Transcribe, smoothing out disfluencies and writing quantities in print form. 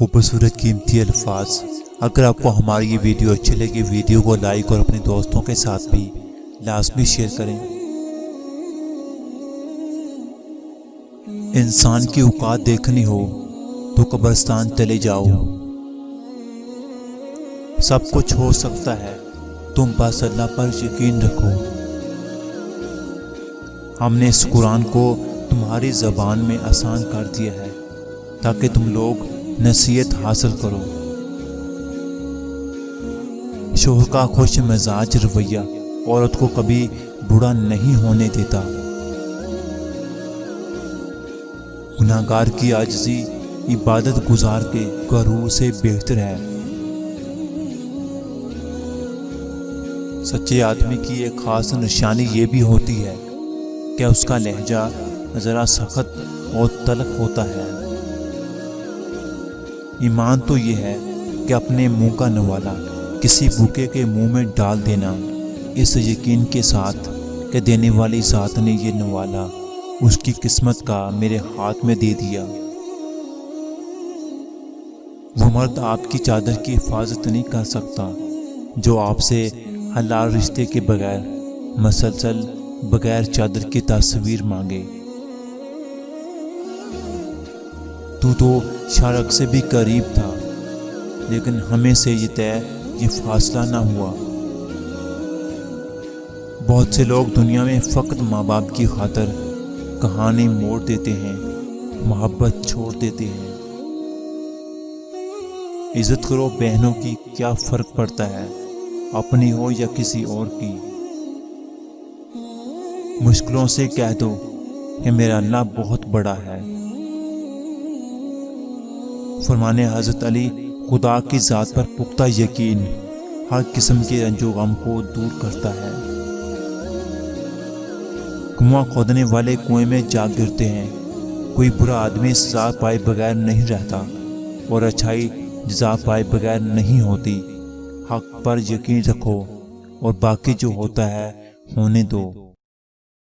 خوبصورت قیمتی الفاظ۔ اگر آپ کو ہماری یہ ویڈیو اچھی لگے ویڈیو کو لائک اور اپنے دوستوں کے ساتھ بھی لازمی شیئر کریں۔ انسان کی اوقات دیکھنی ہو تو قبرستان چلے جاؤ، سب کچھ ہو سکتا ہے، تم بس اللہ پر یقین رکھو۔ ہم نے اس قرآن کو تمہاری زبان میں آسان کر دیا ہے تاکہ تم لوگ نصیحت حاصل کرو۔ شوہر کا خوش مزاج رویہ عورت کو کبھی برا نہیں ہونے دیتا۔ گناہگار کی عاجزی عبادت گزار کے غرور سے بہتر ہے۔ سچے آدمی کی ایک خاص نشانی یہ بھی ہوتی ہے کہ اس کا لہجہ ذرا سخت اور تلخ ہوتا ہے۔ ایمان تو یہ ہے کہ اپنے منہ کا نوالا کسی بھوکے کے منہ میں ڈال دینا، اس یقین کے ساتھ کہ دینے والی ذات نے یہ نوالا اس کی قسمت کا میرے ہاتھ میں دے دیا۔ وہ مرد آپ کی چادر کی حفاظت نہیں کر سکتا جو آپ سے حلال رشتے کے بغیر مسلسل بغیر چادر کی تصویر مانگے۔ تو شرک سے بھی قریب تھا، لیکن ہمیں سے یہ فاصلہ نہ ہوا۔ بہت سے لوگ دنیا میں فقط ماں باپ کی خاطر کہانی موڑ دیتے ہیں، محبت چھوڑ دیتے ہیں۔ عزت کرو بہنوں کی، کیا فرق پڑتا ہے اپنی ہو یا کسی اور کی۔ مشکلوں سے کہہ دو کہ میرا اللہ بہت بڑا ہے۔ فرمانے حضرت علی، خدا کی ذات پر پختہ یقین ہر قسم کے رنج و غم کو دور کرتا ہے۔ کنواں کھودنے والے کنویں میں جا گرتے ہیں، کوئی برا آدمی سزا پائے بغیر نہیں رہتا اور اچھائی جزا پائے بغیر نہیں ہوتی۔ حق پر یقین رکھو اور باقی جو ہوتا ہے ہونے دو۔